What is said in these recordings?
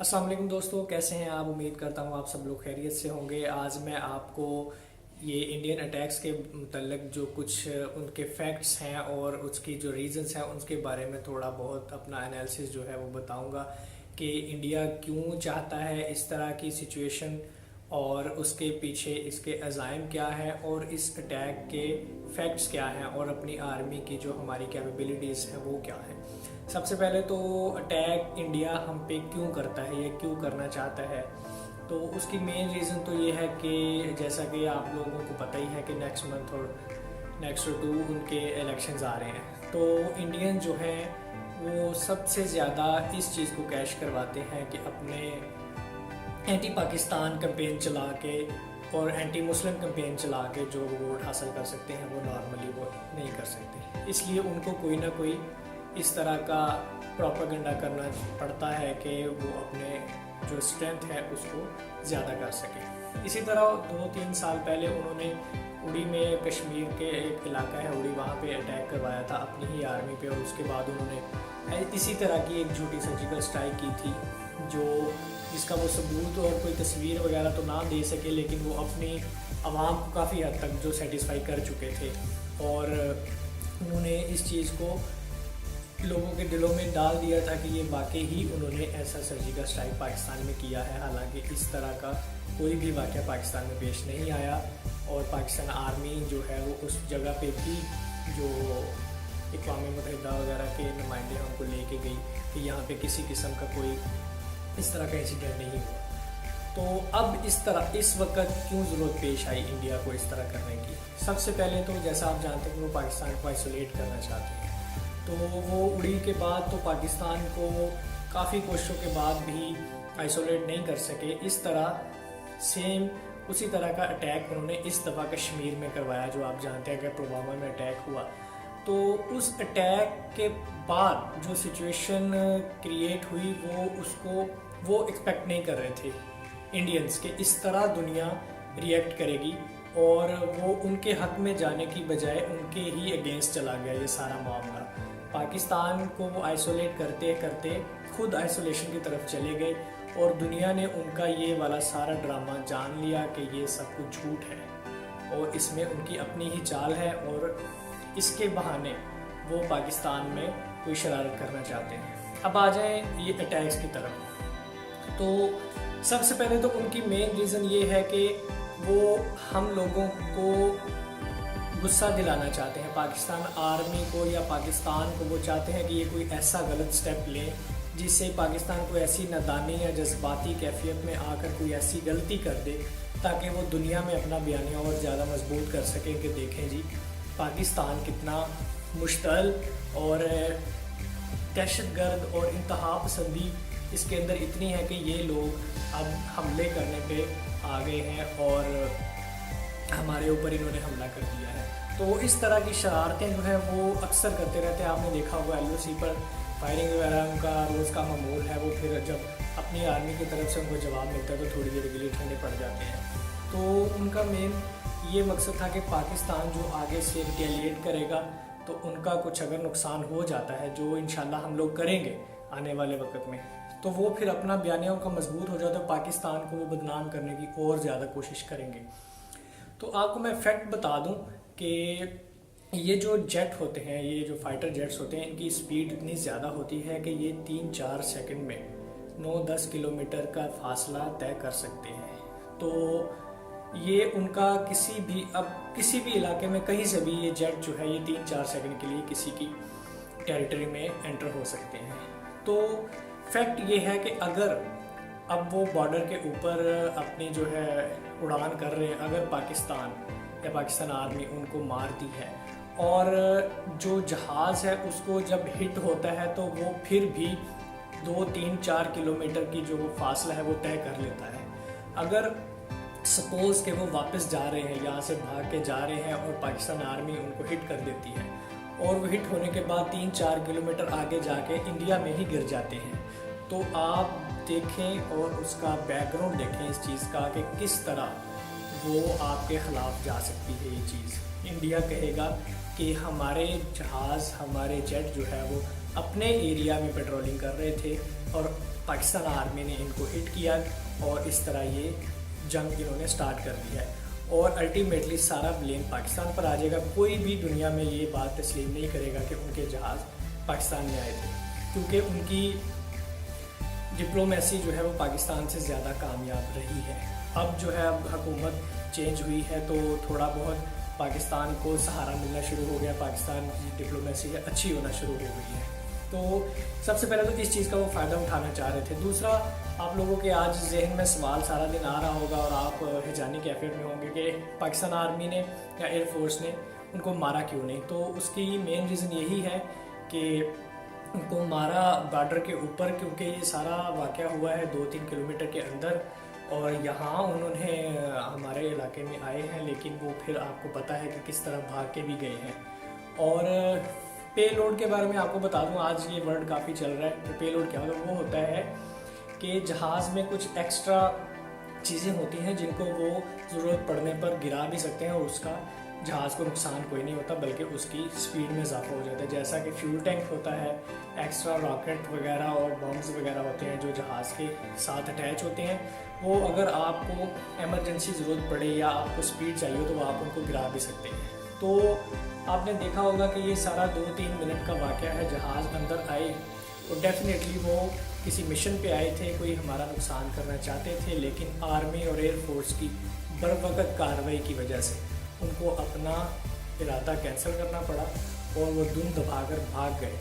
अस्सलाम वालेकुम दोस्तों, कैसे हैं आप। उम्मीद करता हूँ आप सब लोग खैरियत से होंगे। आज मैं आपको ये इंडियन अटैक्स के मतलब जो कुछ उनके फैक्ट्स हैं और उसकी जो रीजंस हैं उसके बारे में थोड़ा बहुत अपना एनालिसिस जो है वो बताऊंगा कि इंडिया क्यों चाहता है इस तरह की सिचुएशन और उसके पीछे इसके अज़ाइम क्या है और इस अटैक के फैक्ट्स क्या हैं और अपनी आर्मी की जो हमारी कैपेबिलिटीज़ हैं वो क्या हैं। सबसे पहले तो अटैक इंडिया हम पे क्यों करता है या क्यों करना चाहता है, तो उसकी मेन रीज़न तो ये है कि जैसा कि आप लोगों को पता ही है कि नेक्स्ट मंथ और नेक्स्ट टू उनके इलेक्शंस आ रहे हैं। तो इंडियन जो हैं वो सबसे ज़्यादा इस चीज़ को कैश करवाते हैं कि अपने एंटी पाकिस्तान कैंपेन चला के और एंटी मुस्लिम कैंपेन चला के जो वोट हासिल कर सकते हैं वो नॉर्मली वो नहीं कर सकते। इसलिए उनको कोई ना कोई इस तरह का प्रोपेगेंडा करना पड़ता है कि वो अपने जो स्ट्रेंथ है उसको ज़्यादा कर सके। इसी तरह 2-3 साल पहले उन्होंने उड़ी में कश्मीर के एक इलाका है उड़ी, वहाँ पे अटैक करवाया था अपनी ही आर्मी पे और उसके बाद उन्होंने इसी तरह की एक झूठी सर्जिकल स्ट्राइक की थी जो जिसका वो सबूत और कोई तस्वीर वगैरह तो ना दे सके, लेकिन वो अपनी आवाम को काफ़ी हद तक जो सेटिस्फाई कर चुके थे और उन्होंने इस चीज़ को लोगों के दिलों में डाल दिया था कि ये वाकई ही उन्होंने ऐसा सर्जिकल स्ट्राइक पाकिस्तान में किया है। हालांकि इस तरह का कोई भी वाक़या पाकिस्तान में पेश नहीं आया और पाकिस्तान आर्मी जो है वो उस जगह पे भी जो अक़वाम मुत्तहिदा वगैरह के नुमाइंदे हैं उनको लेके गई कि यहाँ पे किसी किस्म का कोई इस तरह का इंसिडेंट नहीं हुआ। तो अब इस वक्त क्यों ज़रूरत पेश आई इंडिया को इस तरह करने की। सबसे पहले तो जैसा आप जानते हैं कि वो पाकिस्तान को आइसोलेट करना चाहते हैं, तो वो उड़ी के बाद तो पाकिस्तान को काफ़ी कोशिशों के बाद भी आइसोलेट नहीं कर सके। इस तरह सेम उसी तरह का अटैक उन्होंने इस दफ़ा कश्मीर में करवाया जो आप जानते हैं कि पुलवामा में अटैक हुआ। तो उस अटैक के बाद जो सिचुएशन क्रिएट हुई वो एक्सपेक्ट नहीं कर रहे थे इंडियंस के इस तरह दुनिया रिएक्ट करेगी, और वो उनके हक में जाने की बजाय उनके ही अगेंस्ट चला गया ये सारा मामला। पाकिस्तान को वो आइसोलेट करते करते खुद आइसोलेशन की तरफ चले गए और दुनिया ने उनका ये वाला सारा ड्रामा जान लिया कि ये सब कुछ झूठ है और इसमें उनकी अपनी ही चाल है और इसके बहाने वो पाकिस्तान में कोई शरारत करना चाहते हैं। अब आ जाएं ये अटैक्स की तरफ। तो सबसे पहले तो उनकी मेन रीज़न ये है कि वो हम लोगों को गुस्सा दिलाना चाहते हैं, पाकिस्तान आर्मी को या पाकिस्तान को। वो चाहते हैं कि ये कोई ऐसा गलत स्टेप लें जिससे पाकिस्तान को ऐसी नादानी या जज्बाती कैफियत में आकर कोई ऐसी गलती कर दे ताकि वो दुनिया में अपना बयानिया और ज़्यादा मजबूत कर सकें कि देखें जी पाकिस्तान कितना मुश्तल और दहशतगर्द और इंतहा पसंदी इसके अंदर इतनी है कि ये लोग अब हमले करने पे आ गए हैं और हमारे ऊपर इन्होंने हमला कर दिया है। तो इस तरह की शरारतें जो है वो अक्सर करते रहते हैं। आपने देखा होगा LOC पर फायरिंग वगैरह उनका रोज़ का मामूल है। वो फिर जब अपनी आर्मी की तरफ से उनको जवाब मिलता है तो थोड़ी देर के लिए ठंडे पड़ जाते हैं। तो उनका मेन ये मकसद था कि पाकिस्तान जो आगे से रिटेलिएट करेगा तो उनका कुछ अगर नुकसान हो जाता है जो इंशाल्लाह हम लोग करेंगे आने वाले वक्त में, तो वो फिर अपना बयानिया उनका मजबूत हो जाता है, पाकिस्तान को वो बदनाम करने की और ज़्यादा कोशिश करेंगे। तो आपको मैं फैक्ट बता दूं कि ये जो जेट होते हैं, ये जो फाइटर जेट्स होते हैं, इनकी स्पीड इतनी ज़्यादा होती है कि ये 3-4 सेकंड में 9-10 किलोमीटर का फासला तय कर सकते हैं। तो ये उनका किसी भी इलाके में कहीं से भी ये जेट जो है ये 3-4 सेकंड के लिए किसी की टेरिटरी में एंटर हो सकते हैं। तो फैक्ट ये है कि अगर अब वो बॉर्डर के ऊपर अपनी जो है उड़ान कर रहे हैं, अगर पाकिस्तान या पाकिस्तान आर्मी उनको मारती है और जो जहाज़ है उसको जब हिट होता है तो वो फिर भी 2-3-4 किलोमीटर की जो फासला है वो तय कर लेता है। अगर सपोज़ कि वो वापस जा रहे हैं, यहाँ से भाग के जा रहे हैं और पाकिस्तान आर्मी उनको हिट कर देती है और वो हिट होने के बाद 3-4 किलोमीटर आगे जाके इंडिया में ही गिर जाते हैं, तो आप देखें और उसका बैकग्राउंड देखें इस चीज़ का कि किस तरह वो आपके ख़िलाफ़ जा सकती है ये चीज़। इंडिया कहेगा कि हमारे जहाज़ हमारे जेट जो है वो अपने एरिया में पेट्रोलिंग कर रहे थे और पाकिस्तान आर्मी ने इनको हिट किया और इस तरह ये जंग इन्होंने स्टार्ट कर दिया है। और अल्टीमेटली सारा ब्लेम पाकिस्तान पर आ जाएगा। कोई भी दुनिया में ये बात तस्लीम नहीं करेगा कि उनके जहाज़ पाकिस्तान में आए थे, क्योंकि उनकी डिप्लोमेसी जो है वो पाकिस्तान से ज़्यादा कामयाब रही है। अब जो है अब हुकूमत चेंज हुई है तो थोड़ा बहुत पाकिस्तान को सहारा मिलना शुरू हो गया, पाकिस्तान की डिप्लोमेसी अच्छी होना शुरू हो गई है। तो सबसे पहले तो इस चीज़ का वो फ़ायदा उठाना चाह रहे थे। दूसरा, आप लोगों के आज जहन में सवाल सारा दिन आ रहा होगा और आप हिजानी कैफियत में होंगे कि पाकिस्तान आर्मी ने या एयरफोर्स ने उनको मारा क्यों नहीं। तो उसकी मेन रीज़न यही है कि उनको मारा बॉर्डर के ऊपर, क्योंकि ये सारा वाक़या हुआ है 2-3 किलोमीटर के अंदर और यहाँ उन्होंने हमारे इलाके में आए हैं, लेकिन वो फिर आपको पता है कि किस तरह भाग के भी गए हैं। और पे लोड के बारे में आपको बता दूं, आज ये वर्ड काफ़ी चल रहा है कि पे लोड क्या होता है। वो होता है कि जहाज़ में कुछ एक्स्ट्रा चीज़ें होती हैं जिनको वो ज़रूरत पड़ने पर गिरा भी सकते हैं और उसका जहाज़ को नुकसान कोई नहीं होता, बल्कि उसकी स्पीड में इजाफा हो जाता है। जैसा कि फ्यूल टैंक होता है, एक्स्ट्रा रॉकेट वगैरह और बम्स वगैरह होते हैं जो जहाज़ के साथ अटैच होते हैं। वो अगर आपको एमरजेंसी ज़रूरत पड़े या आपको स्पीड चाहिए तो आप उनको गिरा भी सकते हैं। तो आपने देखा होगा कि ये सारा 2-3 मिनट का वाक़या है। जहाज़ अंदर आए तो डेफिनेटली वो किसी मिशन पे आए थे, कोई हमारा नुकसान करना चाहते थे, लेकिन आर्मी और एयरफोर्स की बरवक़्त कार्रवाई की वजह से उनको अपना इरादा कैंसिल करना पड़ा और वो दुम दबाकर भाग गए।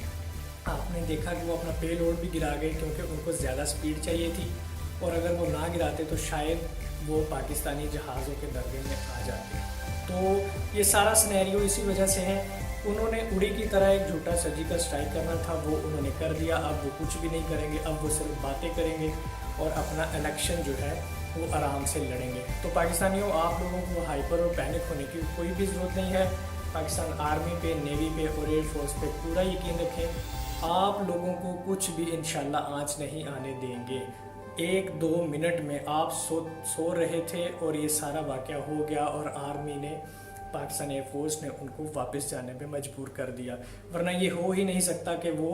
आपने देखा कि वो अपना पे लोड भी गिरा गए क्योंकि उनको ज़्यादा स्पीड चाहिए थी, और अगर वो ना गिराते तो शायद वो पाकिस्तानी जहाज़ों के दरबे में आ जाते। तो ये सारा सिनेरियो इसी वजह से है। उन्होंने उड़ी की तरह एक झूठा सर्जिकल स्ट्राइक करना था, वो उन्होंने कर दिया। अब वो कुछ भी नहीं करेंगे, अब वो सिर्फ बातें करेंगे और अपना इलेक्शन जो है वो आराम से लड़ेंगे। तो पाकिस्तानियों, आप लोगों को हाइपर और पैनिक होने की कोई भी ज़रूरत नहीं है। पाकिस्तान आर्मी पे, नेवी पे और एयरफोर्स पे पूरा यकीन रखें। आप लोगों को कुछ भी इंशाल्लाह आँच नहीं आने देंगे। 1-2 मिनट में आप सो रहे थे और ये सारा वाक़या हो गया और आर्मी ने, पाकिस्तान एयरफोर्स ने उनको वापस जाने पे मजबूर कर दिया। वरना ये हो ही नहीं सकता कि वो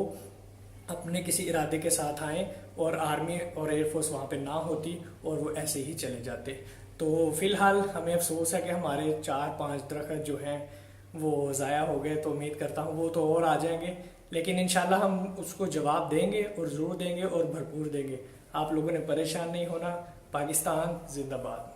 अपने किसी इरादे के साथ आएँ और आर्मी और एयरफोर्स वहाँ पे ना होती और वो ऐसे ही चले जाते। तो फ़िलहाल हमें अफसोस है कि हमारे 4-5 दरख्त जो हैं वो ज़ाया हो गए। तो उम्मीद करता हूँ वो तो और आ जाएंगे, लेकिन इंशाल्लाह हम उसको जवाब देंगे और ज़रूर देंगे और भरपूर देंगे। आप लोगों ने परेशान नहीं होना। पाकिस्तान जिंदाबाद।